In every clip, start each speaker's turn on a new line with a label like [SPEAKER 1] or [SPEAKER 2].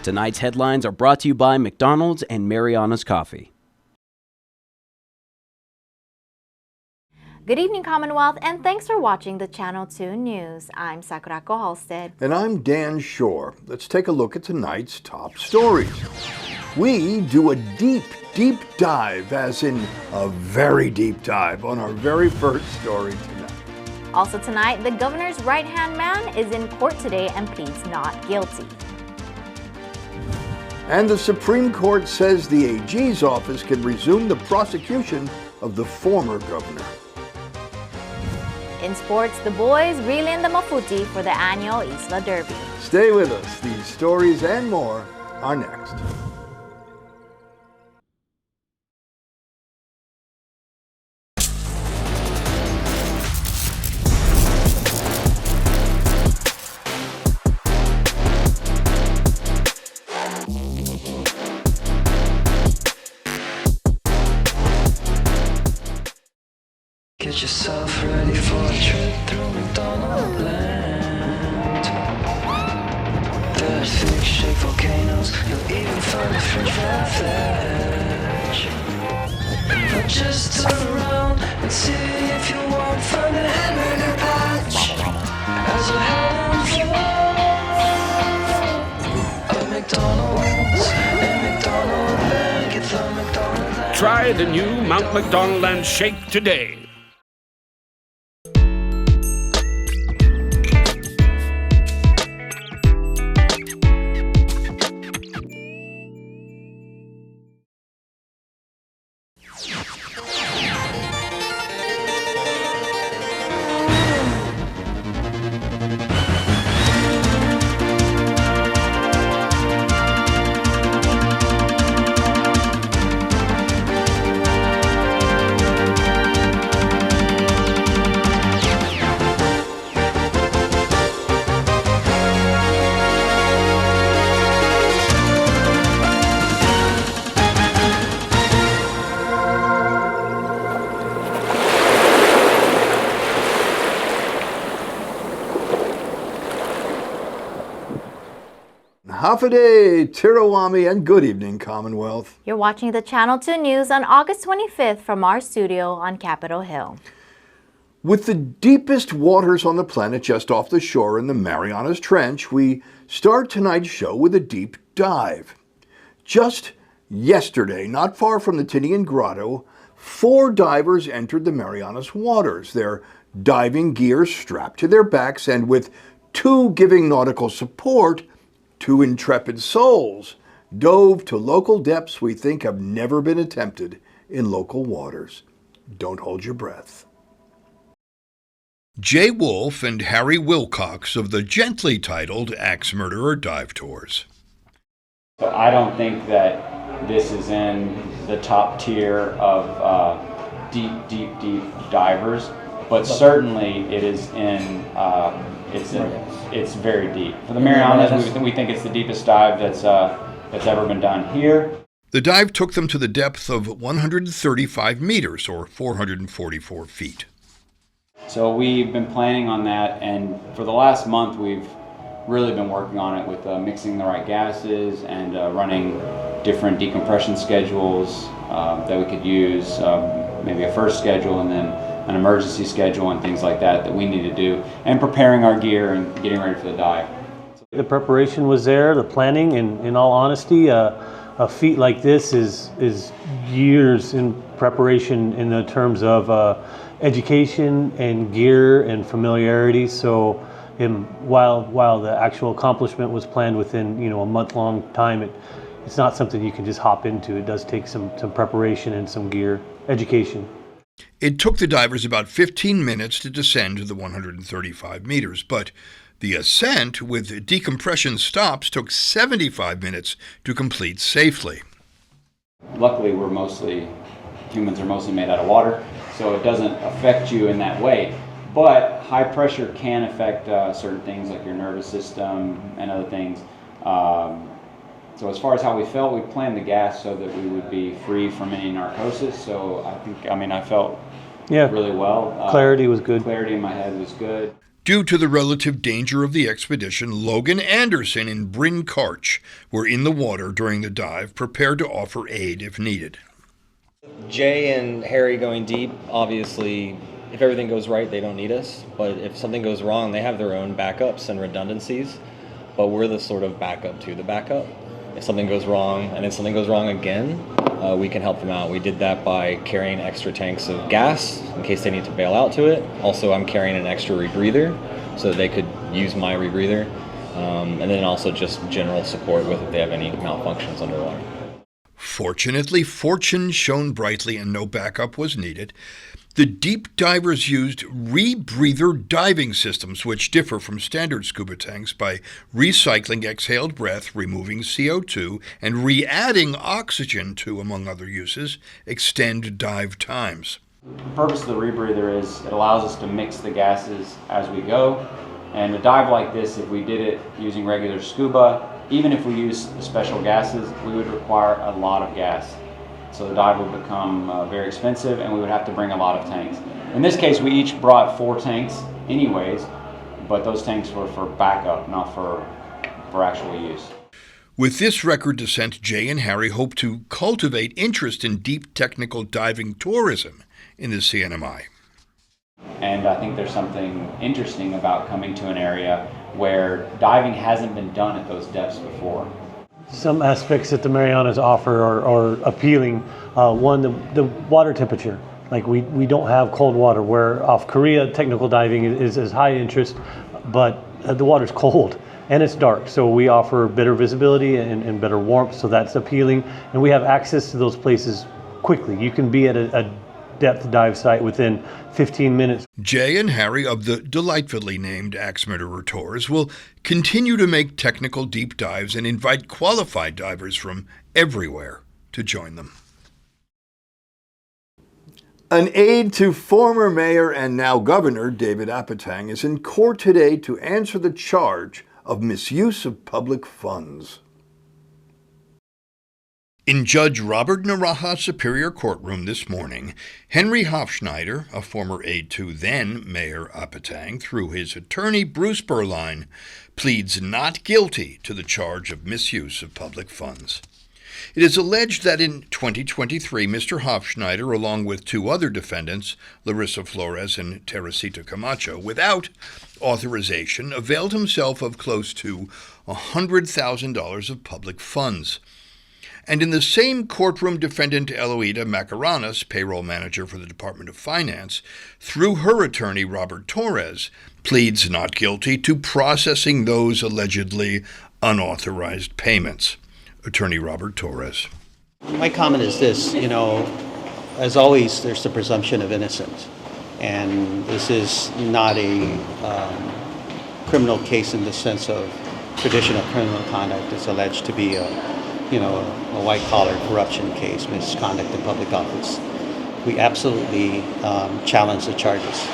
[SPEAKER 1] Tonight's headlines are brought to you by McDonald's and Marianas Coffee.
[SPEAKER 2] Good evening, Commonwealth, and thanks for watching the Channel 2 News. I'm Sakurako Halstead.
[SPEAKER 3] And I'm Dan Shore. Let's take a look at tonight's top stories. We do a deep dive, as in a very deep dive, on our very first story tonight.
[SPEAKER 2] Also tonight, the governor's right-hand man is in court today and pleads not guilty.
[SPEAKER 3] And the Supreme Court says the AG's office can resume the prosecution of the former governor.
[SPEAKER 2] In sports, the boys reel in the Mafuti for the annual Isla Derby.
[SPEAKER 3] Stay with us. These stories and more are next.
[SPEAKER 4] Get yourself ready for a trip through McDonald land. There's fish-shaped volcanoes, you'll even find a French veg. But just turn around and see if you won't find a hamburger patch as a handful of McDonald's in McDonald land. Get the McDonald land.
[SPEAKER 5] Try the new Mount McDonald Land Shake today.
[SPEAKER 3] Hafide, Tirawami, and good evening, Commonwealth.
[SPEAKER 2] You're watching the Channel 2 News on August 25th from our studio on Capitol Hill.
[SPEAKER 3] With the deepest waters on the planet just off the shore in the Marianas Trench, we start tonight's show with a deep dive. Just yesterday, not far from the Tinian Grotto, 4 divers entered the Marianas waters, their diving gear strapped to their backs, and with 2 giving nautical support, 2 intrepid souls dove to local depths we think have never been attempted in local waters. Don't hold your breath. Jay Wolf and Harry Wilcox of the gently titled Axe Murderer Dive Tours.
[SPEAKER 6] But I don't think that this is in the top tier of deep divers, but certainly it is in. It's very deep. For the Marianas, we think it's the deepest dive that's ever been done here.
[SPEAKER 3] The dive took them to the depth of 135 meters, or 444 feet.
[SPEAKER 6] So we've been planning on that, and for the last month we've really been working on it with mixing the right gases and running different decompression schedules that we could use, maybe a first schedule and then an emergency schedule and things like that we need to do, and preparing our gear and getting ready for the dive.
[SPEAKER 7] The preparation was there, the planning, and in all honesty, a feat like this is years in preparation in the terms of education and gear and familiarity. So while the actual accomplishment was planned within a month-long time, it's not something you can just hop into. It does take some preparation and some gear, education.
[SPEAKER 3] It took the divers about 15 minutes to descend to the 135 meters, but the ascent with decompression stops took 75 minutes to complete safely.
[SPEAKER 6] Luckily, humans are mostly made out of water, so it doesn't affect you in that way. But high pressure can affect certain things like your nervous system and other things. So as far as how we felt, we planned the gas so that we would be free from any narcosis. So I felt really well.
[SPEAKER 7] Clarity was good.
[SPEAKER 6] Clarity in my head was good.
[SPEAKER 3] Due to the relative danger of the expedition, Logan Anderson and Bryn Karch were in the water during the dive, prepared to offer aid if needed.
[SPEAKER 8] Jay and Harry going deep, obviously, if everything goes right, they don't need us. But if something goes wrong, they have their own backups and redundancies. But we're the sort of backup to the backup. If something goes wrong, and if something goes wrong again, we can help them out. We did that by carrying extra tanks of gas in case they need to bail out to it. Also, I'm carrying an extra rebreather so that they could use my rebreather. And then also just general support with if they have any malfunctions underwater.
[SPEAKER 3] Fortunately, fortune shone brightly and no backup was needed. The deep divers used rebreather diving systems, which differ from standard scuba tanks by recycling exhaled breath, removing CO2, and re-adding oxygen to, among other uses, extend dive times.
[SPEAKER 6] The purpose of the rebreather is it allows us to mix the gases as we go. And a dive like this, if we did it using regular scuba, even if we use the special gases, we would require a lot of gas. So the dive would become very expensive and we would have to bring a lot of tanks. In this case, we each brought 4 tanks anyways, but those tanks were for backup, not for actual use.
[SPEAKER 3] With this record descent, Jay and Harry hope to cultivate interest in deep technical diving tourism in the CNMI.
[SPEAKER 6] And I think there's something interesting about coming to an area where diving hasn't been done at those depths before.
[SPEAKER 7] Some aspects that the Marianas offer are appealing. One, the water temperature. Like we don't have cold water, where off Korea technical diving is high interest, but the water's cold and it's dark. So we offer better visibility and better warmth, so that's appealing. And we have access to those places quickly. You can be at a depth dive site within 15 minutes.
[SPEAKER 3] Jay and Harry of the delightfully named Axe Murderer Tours will continue to make technical deep dives and invite qualified divers from everywhere to join them. An aide to former Mayor and now Governor David Apatang is in court today to answer the charge of misuse of public funds. In Judge Robert Naraha's Superior Courtroom this morning, Henry Hofschneider, a former aide to then-Mayor Apatang, through his attorney Bruce Berline, pleads not guilty to the charge of misuse of public funds. It is alleged that in 2023, Mr. Hofschneider, along with 2 other defendants, Larissa Flores and Teresita Camacho, without authorization, availed himself of close to $100,000 of public funds. And in the same courtroom, defendant Eloida Marianas, payroll manager for the Department of Finance, through her attorney Robert Torres, pleads not guilty to processing those allegedly unauthorized payments. Attorney Robert Torres.
[SPEAKER 9] My comment is this, as always, there's the presumption of innocence. And this is not a criminal case in the sense of traditional criminal conduct. It's alleged to be a white-collar corruption case, misconduct in public office. We absolutely challenge the charges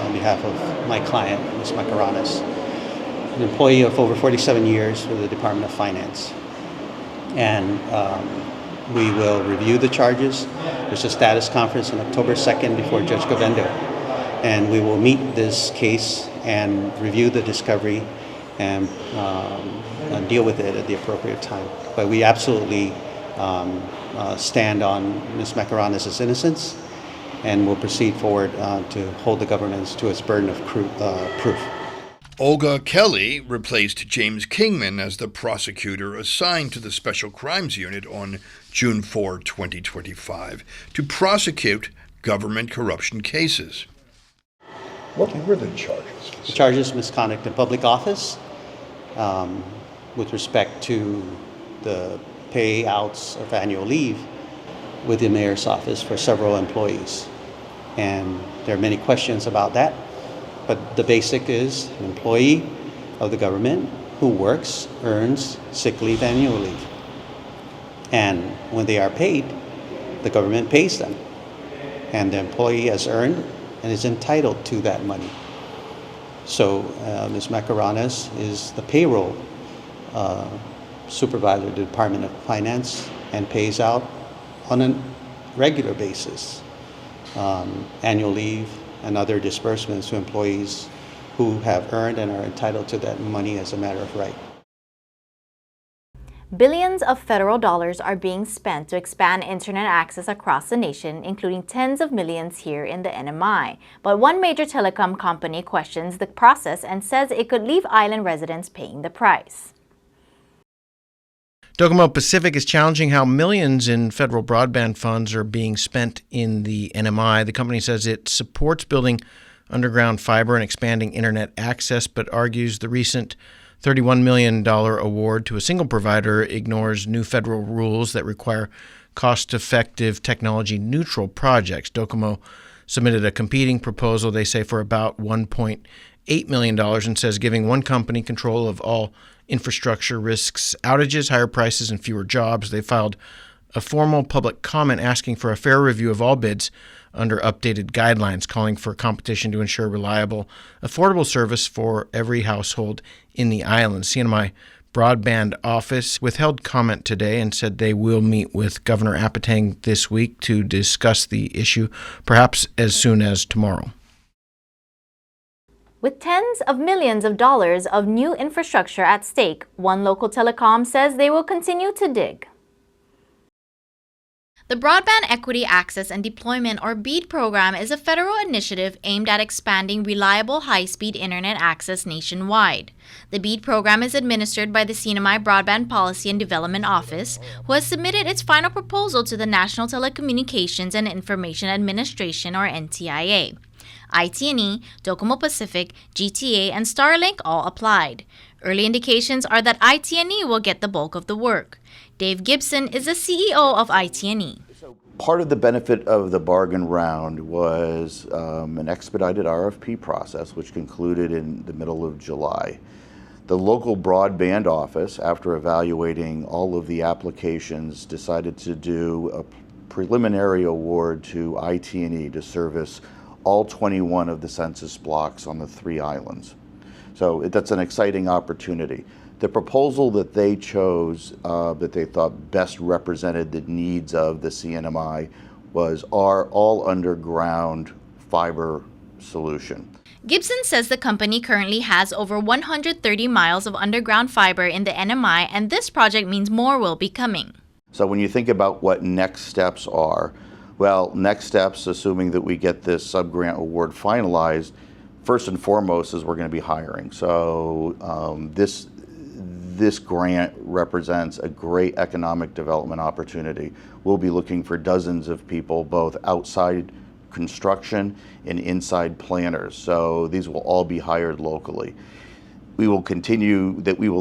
[SPEAKER 9] on behalf of my client, Ms. Marianas, an employee of over 47 years with the Department of Finance. And we will review the charges. There's a status conference on October 2nd before Judge Govender. And we will meet this case and review the discovery and deal with it at the appropriate time. But we absolutely stand on Ms. Marianas' innocence, and will proceed forward to hold the government to its burden of proof.
[SPEAKER 3] Olga Kelly replaced James Kingman as the prosecutor assigned to the Special Crimes Unit on June 4, 2025, to prosecute government corruption cases. What were the charges?
[SPEAKER 9] The charges: misconduct in public office, with respect to the payouts of annual leave with the mayor's office for several employees. And there are many questions about that, but the basic is an employee of the government who works earns sick leave, annual leave. And when they are paid, the government pays them. And the employee has earned and is entitled to that money. So Ms. Marianas is the payroll supervisor of the Department of Finance and pays out on a regular basis annual leave and other disbursements to employees who have earned and are entitled to that money as a matter of right.
[SPEAKER 2] Billions of federal dollars are being spent to expand internet access across the nation, including tens of millions here in the NMI. But one major telecom company questions the process and says it could leave island residents paying the price.
[SPEAKER 10] Docomo Pacific is challenging how millions in federal broadband funds are being spent in the NMI. The company says it supports building underground fiber and expanding internet access, but argues the recent $31 million award to a single provider ignores new federal rules that require cost-effective, technology-neutral projects. Docomo submitted a competing proposal, they say, for about $1.8 million and says giving one company control of all infrastructure risks outages, higher prices, and fewer jobs. They filed a formal public comment asking for a fair review of all bids under updated guidelines, calling for competition to ensure reliable, affordable service for every household in the island. CNMI Broadband office withheld comment today and said they will meet with Governor Apatang this week to discuss the issue, perhaps as soon as tomorrow.
[SPEAKER 2] With tens of millions of dollars of new infrastructure at stake, one local telecom says they will continue to dig. The Broadband Equity Access and Deployment, or BEAD program, is a federal initiative aimed at expanding reliable high-speed internet access nationwide. The BEAD program is administered by the CNMI Broadband Policy and Development Office, who has submitted its final proposal to the National Telecommunications and Information Administration, or NTIA. IT&E, Docomo Pacific, GTA, and Starlink all applied. Early indications are that IT&E will get the bulk of the work. Dave Gibson is the CEO of IT&E.
[SPEAKER 11] Part of the benefit of the bargain round was an expedited RFP process, which concluded in the middle of July. The local broadband office, after evaluating all of the applications, decided to do a preliminary award to IT&E to service all 21 of the census blocks on the 3 islands. So that's an exciting opportunity. The proposal that they chose, that they thought best represented the needs of the CNMI, was our all underground fiber solution.
[SPEAKER 2] Gibson says the company currently has over 130 miles of underground fiber in the NMI, and this project means more will be coming.
[SPEAKER 11] So when you think about what next steps are, well, next steps, assuming that we get this sub-grant award finalized, first and foremost is we're going to be hiring. So this grant represents a great economic development opportunity. We'll be looking for dozens of people, both outside construction and inside planners. So these will all be hired locally. We will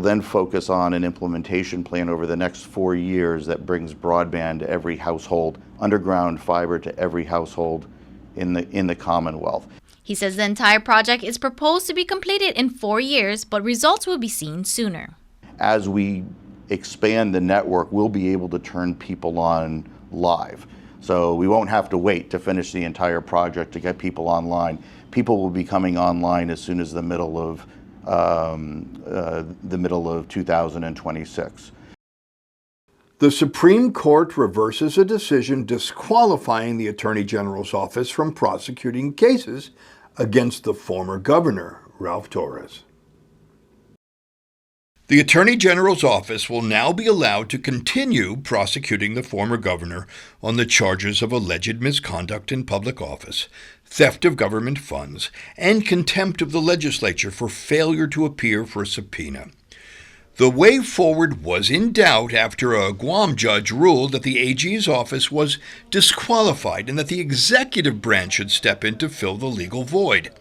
[SPEAKER 11] then focus on an implementation plan over the next 4 years that brings broadband to every household, underground fiber to every household in the Commonwealth.
[SPEAKER 2] He says the entire project is proposed to be completed in 4 years, but results will be seen sooner.
[SPEAKER 11] As we expand the network, we'll be able to turn people on live. So we won't have to wait to finish the entire project to get people online. People will be coming online as soon as the middle of 2026.
[SPEAKER 3] The Supreme Court reverses a decision disqualifying the Attorney General's office from prosecuting cases against the former governor, Ralph Torres. The Attorney General's office will now be allowed to continue prosecuting the former governor on the charges of alleged misconduct in public office, theft of government funds, and contempt of the legislature for failure to appear for a subpoena. The way forward was in doubt after a Guam judge ruled that the AG's office was disqualified and that the executive branch should step in to fill the legal void.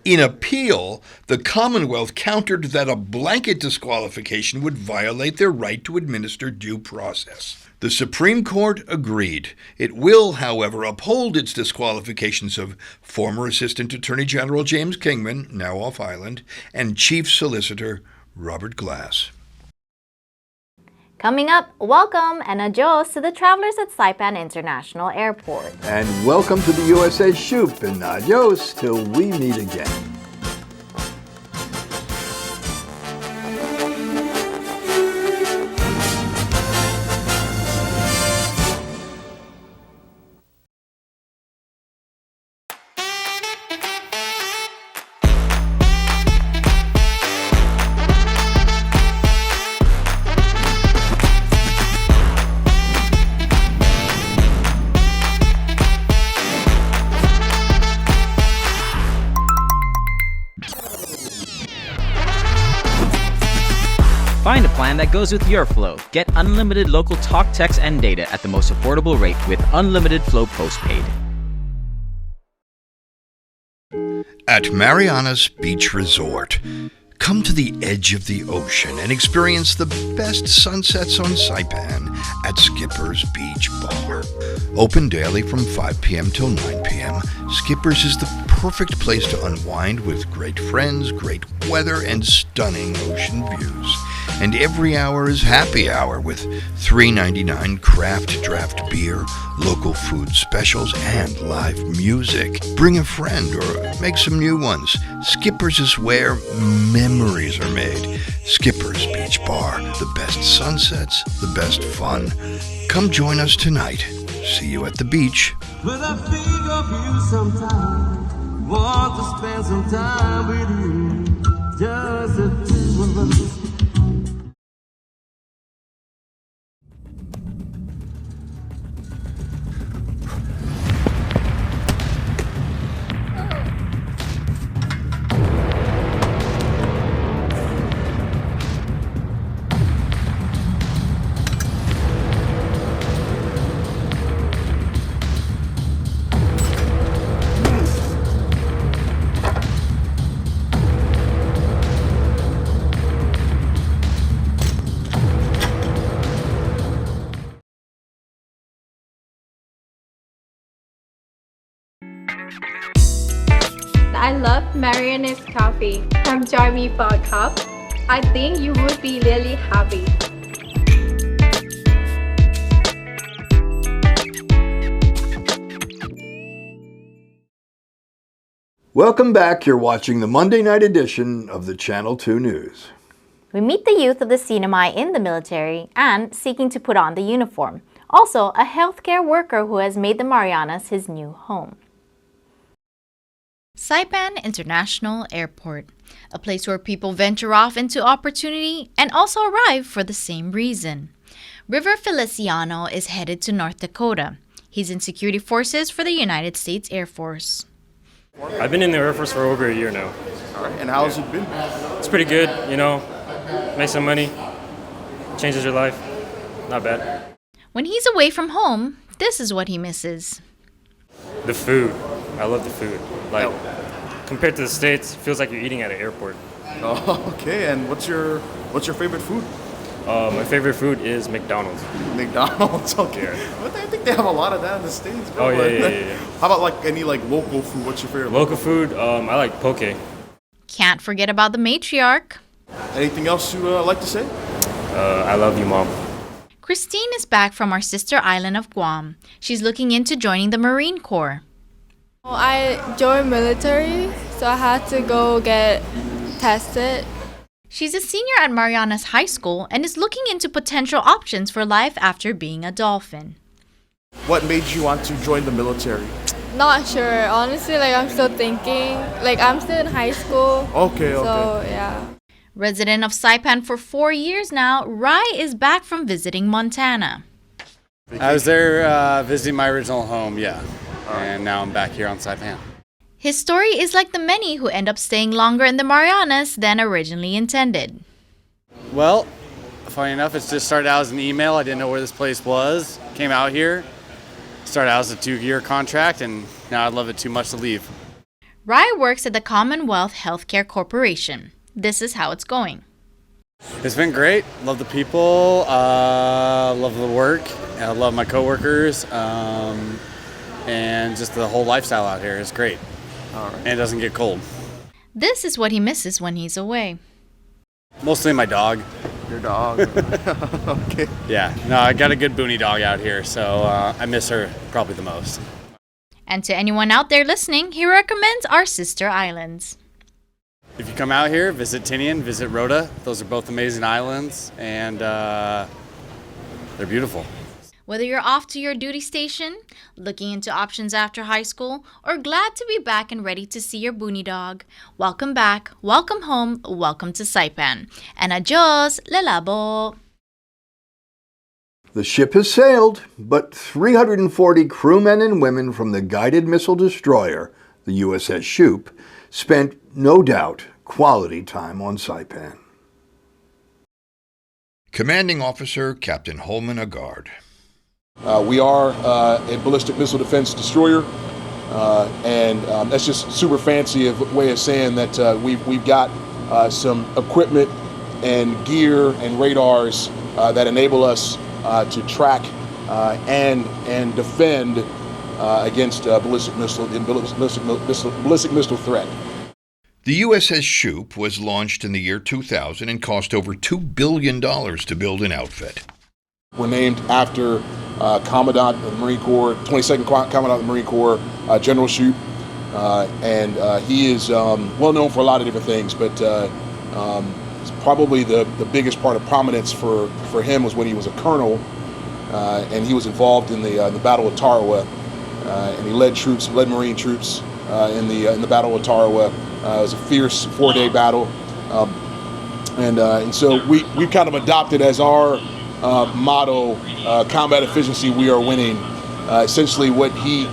[SPEAKER 3] In appeal, the Commonwealth countered that a blanket disqualification would violate their right to administer due process. The Supreme Court agreed. It will, however, uphold its disqualifications of former Assistant Attorney General James Kingman, now off island, and Chief Solicitor Robert Glass.
[SPEAKER 2] Coming up, welcome and adios to the travelers at Saipan International Airport.
[SPEAKER 3] And welcome to the USS Shoup, and adios till we meet again.
[SPEAKER 12] Find a plan that goes with your flow. Get unlimited local talk, text, and data at the most affordable rate with Unlimited Flow Postpaid.
[SPEAKER 3] At Marianas Beach Resort, come to the edge of the ocean and experience the best sunsets on Saipan at Skipper's Beach Bar. Open daily from 5 p.m. till 9 p.m., Skipper's is the perfect place to unwind with great friends, great weather, and stunning ocean views. And every hour is happy hour with $3.99 craft draft beer, local food specials, and live music. Bring a friend or make some new ones. Skipper's is where memories are made. Skipper's Beach Bar, the best sunsets, the best fun. Come join us tonight. See you at the beach.
[SPEAKER 13] When I think of you sometime, want to spend some time with you, just the two of us.
[SPEAKER 14] I love Marianas coffee. Come join me for a cup. I think you would be really happy.
[SPEAKER 3] Welcome back. You're watching the Monday night edition of the Channel 2 News.
[SPEAKER 2] We meet the youth of the CNMI in the military and seeking to put on the uniform. Also, a healthcare worker who has made the Marianas his new home. Saipan International Airport, a place where people venture off into opportunity and also arrive for the same reason. River Feliciano is headed to North Dakota. He's in security forces for the United States Air Force.
[SPEAKER 15] I've been in the Air Force for over a year now.
[SPEAKER 16] All right, and how's it been?
[SPEAKER 15] It's pretty good, you know, make some money, changes your life, not bad.
[SPEAKER 2] When he's away from home, this is what he misses.
[SPEAKER 15] The food, I love the food. Like, compared to the States, it feels like you're eating at an airport.
[SPEAKER 16] Oh, okay, and what's your favorite food?
[SPEAKER 15] My favorite food is McDonald's.
[SPEAKER 16] McDonald's, okay. But I think they have a lot of that in the States, bro.
[SPEAKER 15] Oh, yeah.
[SPEAKER 16] How about like any like local food? What's your favorite?
[SPEAKER 15] Local food, I like poke.
[SPEAKER 2] Can't forget about the matriarch.
[SPEAKER 16] Anything else you like to say?
[SPEAKER 15] I love you, Mom.
[SPEAKER 2] Christine is back from our sister island of Guam. She's looking into joining the Marine Corps.
[SPEAKER 17] I joined military, so I had to go get tested.
[SPEAKER 2] She's a senior at Marianas High School and is looking into potential options for life after being a dolphin.
[SPEAKER 16] What made you want to join the military?
[SPEAKER 17] Not sure. Honestly, I'm still thinking. I'm still in high school.
[SPEAKER 16] Okay.
[SPEAKER 17] So, yeah.
[SPEAKER 2] Resident of Saipan for 4 years now, Rai is back from visiting Montana.
[SPEAKER 18] I was there visiting my original home, yeah. And now I'm back here on Saipan.
[SPEAKER 2] His story is like the many who end up staying longer in the Marianas than originally intended.
[SPEAKER 18] Well, funny enough, it just started out as an email. I didn't know where this place was. Came out here. Started out as a 2-year contract, and now I love it too much to leave.
[SPEAKER 2] Rai works at the Commonwealth Healthcare Corporation. This is how it's going.
[SPEAKER 18] It's been great. Love the people. Love the work. I love my coworkers. And just the whole lifestyle out here is great.
[SPEAKER 16] All right.
[SPEAKER 18] And it doesn't get cold.
[SPEAKER 2] This is what he misses when he's away.
[SPEAKER 18] Mostly my dog.
[SPEAKER 16] Your dog. Okay.
[SPEAKER 18] Yeah. No, I got a good boony dog out here, so I miss her probably the most.
[SPEAKER 2] And to anyone out there listening, he recommends our sister islands.
[SPEAKER 18] If you come out here, visit Tinian, visit Rhoda. Those are both amazing islands, and they're beautiful.
[SPEAKER 2] Whether you're off to your duty station, looking into options after high school, or glad to be back and ready to see your boony dog, welcome back, welcome home, welcome to Saipan. And adios, lelabo!
[SPEAKER 3] The ship has sailed, but 340 crewmen and women from the guided missile destroyer, the USS Shoup, spent, no doubt, quality time on Saipan. Commanding Officer Captain Holman Agard.
[SPEAKER 19] We are a ballistic missile defense destroyer, and that's just super fancy way of saying that we've got some equipment and gear and radars that enable us to track and defend against ballistic missile threat.
[SPEAKER 3] The USS Shoup was launched in the year 2000 and cost over $2 billion to build and outfit.
[SPEAKER 19] We're named after Commandant of the Marine Corps, 22nd Commandant of the Marine Corps, General Shoup, and he is well known for a lot of different things, but probably the biggest part of prominence for him was when he was a colonel, and he was involved in the Battle of Tarawa, and he led Marine troops in the Battle of Tarawa. It was a fierce 4-day battle, and so we've kind of adopted as our motto, combat efficiency, we are winning. Essentially what he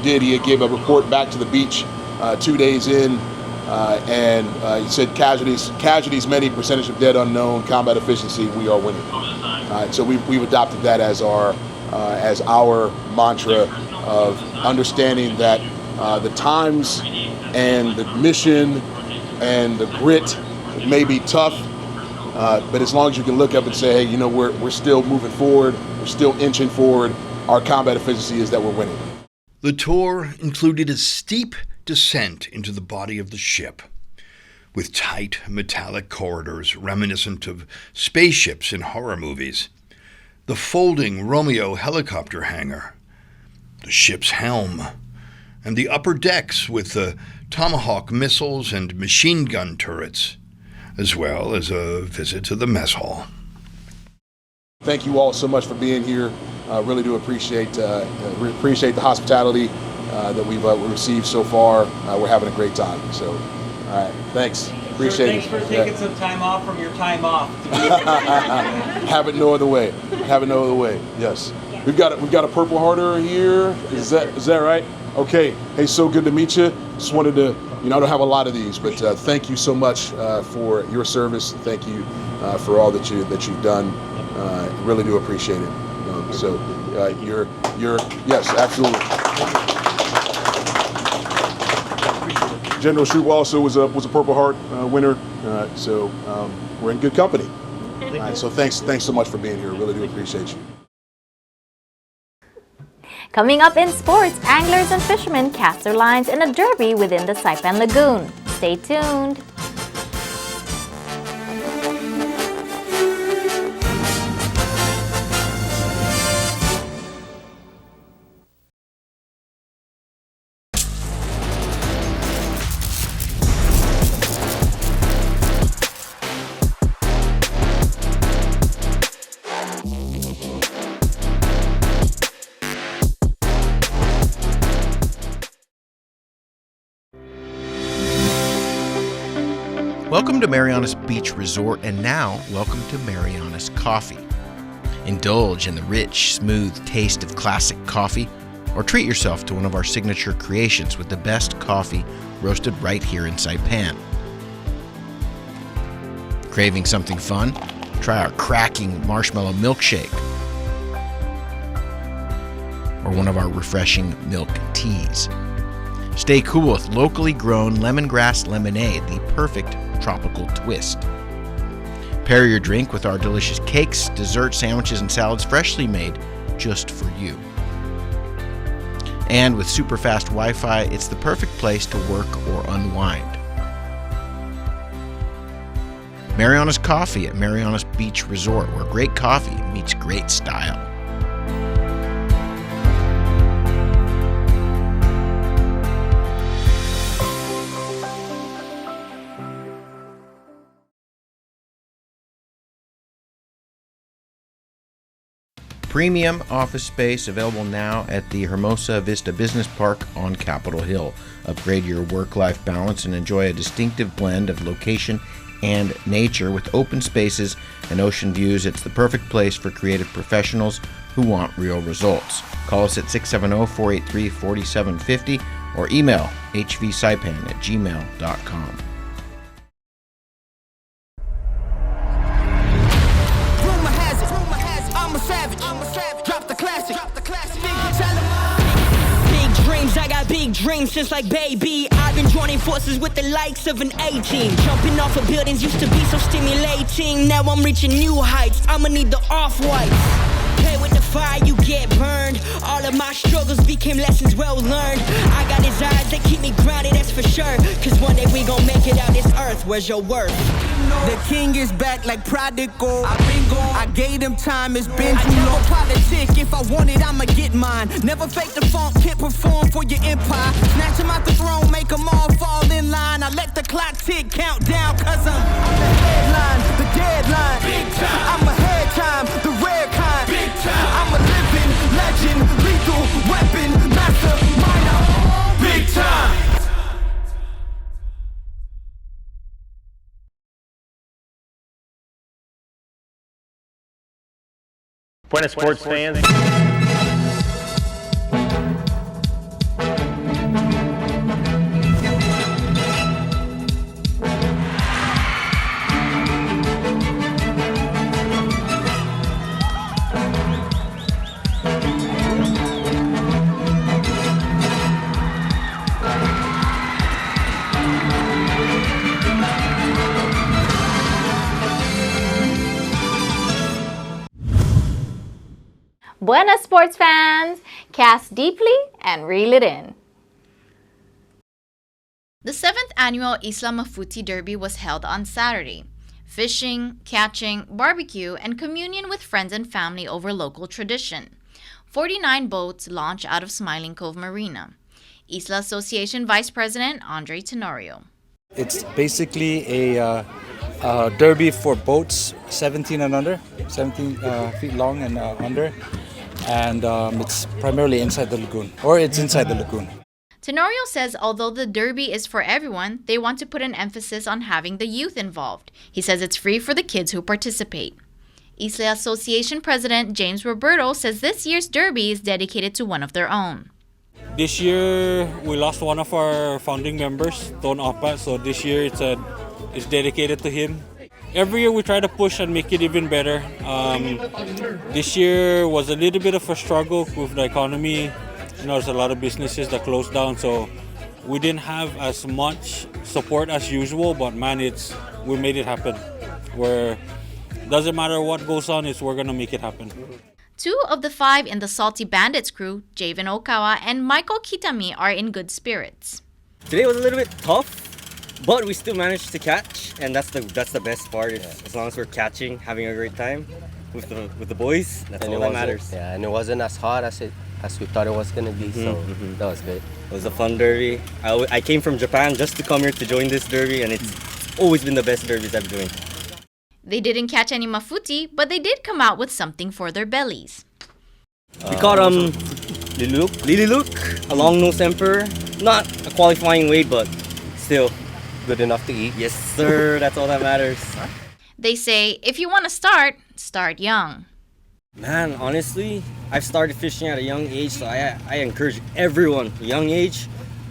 [SPEAKER 19] did, he gave a report back to the beach 2 days in, and he said casualties many, percentage of dead unknown, combat efficiency, we are winning. So we've adopted that as our mantra of understanding that the times and the mission and the grit may be tough, but as long as you can look up and say, hey, you know, we're still moving forward, we're still inching forward, our combat efficiency is that we're winning.
[SPEAKER 3] The tour included a steep descent into the body of the ship, with tight metallic corridors reminiscent of spaceships in horror movies, the folding Romeo helicopter hangar, the ship's helm, and the upper decks with the Tomahawk missiles and machine gun turrets, as well as a visit to the mess hall.
[SPEAKER 19] Thank you all so much for being here. Really do appreciate the hospitality that we've received so far. We're having a great time. So, all right, thanks. Appreciate it.
[SPEAKER 20] Thanks for taking some time off from your time off.
[SPEAKER 19] Have it no other way. Yes. We've got a Purple Hearter here. Is that right? Okay. Hey, so good to meet you. Just wanted to, I don't have a lot of these, but thank you so much for your service. Thank you for all that you've done. Really do appreciate it. You're yes, absolutely. General Shoup also was a Purple Heart winner, so we're in good company. All right, so thanks so much for being here. Really do appreciate you.
[SPEAKER 2] Coming up in sports, anglers and fishermen cast their lines in a derby within the Saipan Lagoon. Stay tuned.
[SPEAKER 10] Welcome to Marianas Beach Resort, and now welcome to Marianas Coffee. Indulge in the rich, smooth taste of classic coffee, or treat yourself to one of our signature creations with the best coffee roasted right here in Saipan. Craving something fun? Try our cracking marshmallow milkshake, or one of our refreshing milk teas. Stay cool with locally grown lemongrass lemonade, the perfect tropical twist. Pair your drink with our delicious cakes, desserts, sandwiches, and salads freshly made just for you. And with super fast Wi-Fi, it's the perfect place to work or unwind. Marianas Coffee at Marianas Beach Resort, where great coffee meets great style. Premium office space available now at the Hermosa Vista Business Park on Capitol Hill. Upgrade your work-life balance and enjoy a distinctive blend of location and nature with open spaces and ocean views. It's the perfect place for creative professionals who want real results. Call us at 670-483-4750 or email hvsaipan@gmail.com.
[SPEAKER 21] dream since like baby. I've been joining forces with the likes of an A-team. Jumping off of buildings used to be so stimulating. Now I'm reaching new heights. I'ma need the off-whites. Play with the fire, you get burned. All of my struggles became lessons well learned. I got desires that keep me grounded, that's for sure. Cause one day we gon' make it out this earth. Where's your worth?
[SPEAKER 22] The king is back like prodigal. I've been gone. I gave him time, it's been too long. Politic, if I want it, I'ma get mine. Never fake the funk, can't perform for your empire. Snatch him out the throne, make them all fall in line. I let the clock tick, count down, cause I'm the headline, the deadline. Big time. I'm ahead time, the rare kind. Big time. I'm a living legend, lethal weapon, mastermind. Big time.
[SPEAKER 23] Buenas sports fans.
[SPEAKER 2] Buenas sports fans! Cast deeply and reel it in. The 7th annual Isla Mafuti Derby was held on Saturday. Fishing, catching, barbecue, and communion with friends and family over local tradition. 49 boats launched out of Smiling Cove Marina. Isla Association Vice President Andre Tenorio.
[SPEAKER 24] It's basically a derby for boats 17 and under, 17 feet long and under. And it's primarily inside the lagoon, or it's inside the lagoon.
[SPEAKER 2] Tenorio says although the derby is for everyone, they want to put an emphasis on having the youth involved. He says it's free for the kids who participate. Isla Association President James Roberto says this year's derby is dedicated to one of their own.
[SPEAKER 25] This year we lost one of our founding members, Don Apa, so this year it's dedicated to him. Every year we try to push and make it even better. This year was a little bit of a struggle with the economy. You know, there's a lot of businesses that closed down, so we didn't have as much support as usual. But man, we made it happen. Doesn't matter what goes on, we're gonna make it happen.
[SPEAKER 2] 2 of the 5 in the Salty Bandits crew, Javen Okawa and Michael Kitami, are in good spirits.
[SPEAKER 26] Today was a little bit tough. But we still managed to catch, and that's the best part. As long as we're catching, having a great time with the boys, that's all that matters.
[SPEAKER 27] Yeah, and it wasn't as hot as we thought it was gonna be, so that was good.
[SPEAKER 26] It was a fun derby. I came from Japan just to come here to join this derby, and it's always been the best derbies I've joined.
[SPEAKER 2] They didn't catch any mafuti, but they did come out with something for their bellies.
[SPEAKER 26] We caught Lililuk, a long-nosed emperor. Not a qualifying weight, but still
[SPEAKER 27] good enough to eat.
[SPEAKER 26] Yes, sir. That's all that matters.
[SPEAKER 2] They say, if you want to start young.
[SPEAKER 26] Man, honestly, I've started fishing at a young age, so I encourage everyone, young age,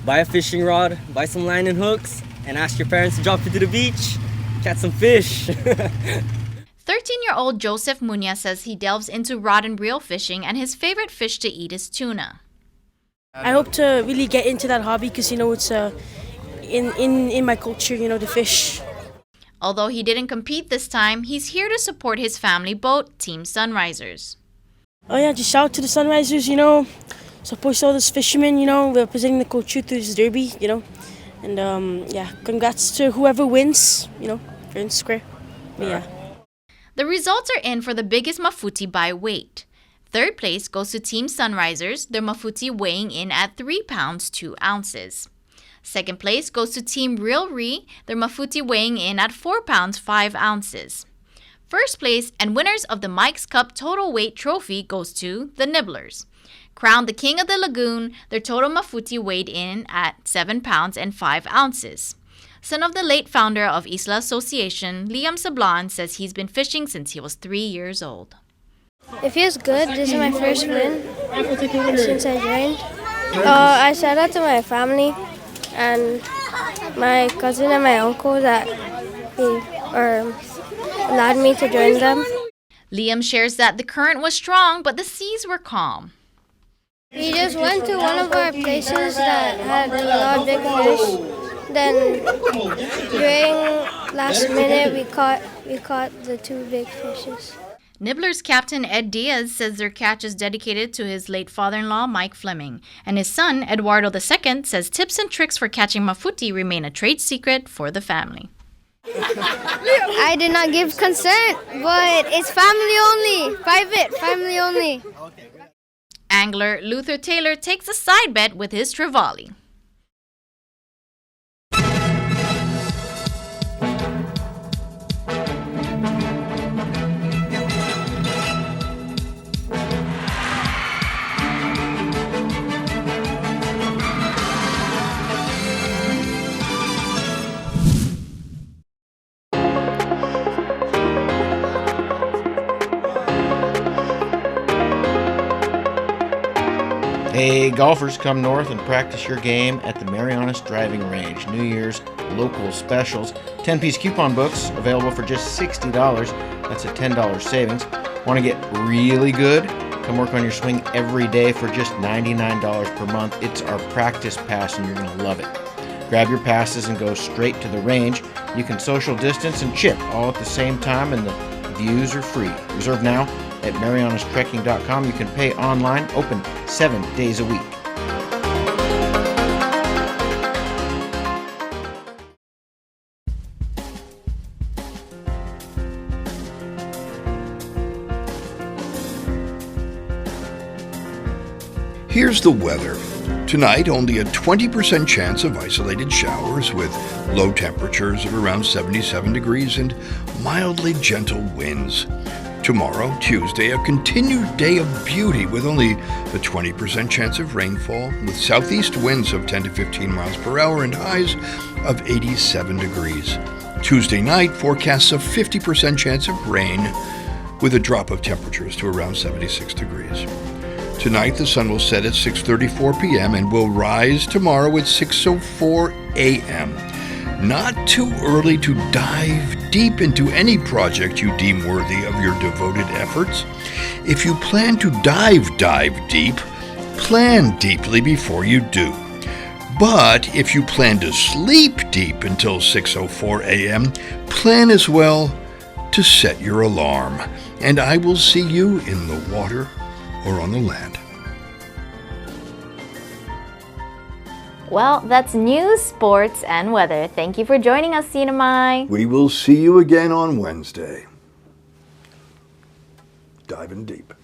[SPEAKER 26] buy a fishing rod, buy some line and hooks, and ask your parents to drop you to the beach, catch some fish.
[SPEAKER 2] 13-year-old Joseph Munya says he delves into rod and reel fishing, and his favorite fish to eat is tuna.
[SPEAKER 28] I hope to really get into that hobby because, it's in my culture, to fish.
[SPEAKER 2] Although he didn't compete this time, he's here to support his family boat, Team Sunrisers.
[SPEAKER 28] Oh yeah, just shout out to the Sunrisers, support all those fishermen, we're presenting the culture through this derby, and congrats to whoever wins, fair and square. But, yeah.
[SPEAKER 2] The results are in for the biggest mafuti by weight. 3rd place goes to Team Sunrisers, their mafuti weighing in at 3 pounds 2 ounces. 2nd place goes to Team Real Re, their mafuti weighing in at 4 pounds 5 ounces. 1st place and winners of the Mike's Cup Total Weight Trophy goes to the Nibblers. Crowned the King of the Lagoon, their total mafuti weighed in at 7 pounds and 5 ounces. Son of the late founder of Isla Association, Liam Sablan says he's been fishing since he was 3 years old.
[SPEAKER 29] It feels good. This is my first win since I joined. I shout out to my family and my cousin and my uncle that allowed me to join them.
[SPEAKER 2] Liam shares that the current was strong, but the seas were calm.
[SPEAKER 29] We just went to one of our places that had a lot of big fish. Then during last minute we caught the 2 big fishes.
[SPEAKER 2] Nibblers captain Ed Diaz says their catch is dedicated to his late father-in-law Mike Fleming, and his son Eduardo II says tips and tricks for catching mafuti remain a trade secret for the family.
[SPEAKER 29] I did not give consent, but it's family only, private, family only.
[SPEAKER 2] Angler Luther Taylor takes a side bet with his trevally.
[SPEAKER 10] Hey, golfers, come north and practice your game at the Marianas Driving Range. New Year's local specials. 10-piece coupon books available for just $60. That's a $10 savings. Want to get really good? Come work on your swing every day for just $99 per month. It's our practice pass and you're going to love it. Grab your passes and go straight to the range. You can social distance and chip all at the same time, and the views are free. Reserve now at marianastrekking.com. You can pay online, open 7 days a week.
[SPEAKER 3] Here's the weather. Tonight, only a 20% chance of isolated showers with low temperatures of around 77 degrees and mildly gentle winds. Tomorrow, Tuesday, a continued day of beauty with only a 20% chance of rainfall with southeast winds of 10 to 15 miles per hour and highs of 87 degrees. Tuesday night forecasts a 50% chance of rain with a drop of temperatures to around 76 degrees. Tonight, the sun will set at 6:34 p.m. and will rise tomorrow at 6:04 a.m. Not too early to dive deep into any project you deem worthy of your devoted efforts. If you plan to dive deep, plan deeply before you do. But if you plan to sleep deep until 6:04 a.m., plan as well to set your alarm. And I will see you in the water or on the land.
[SPEAKER 2] Well, that's news, sports, and weather. Thank you for joining us, CNMI.
[SPEAKER 3] We will see you again on Wednesday. Diving deep.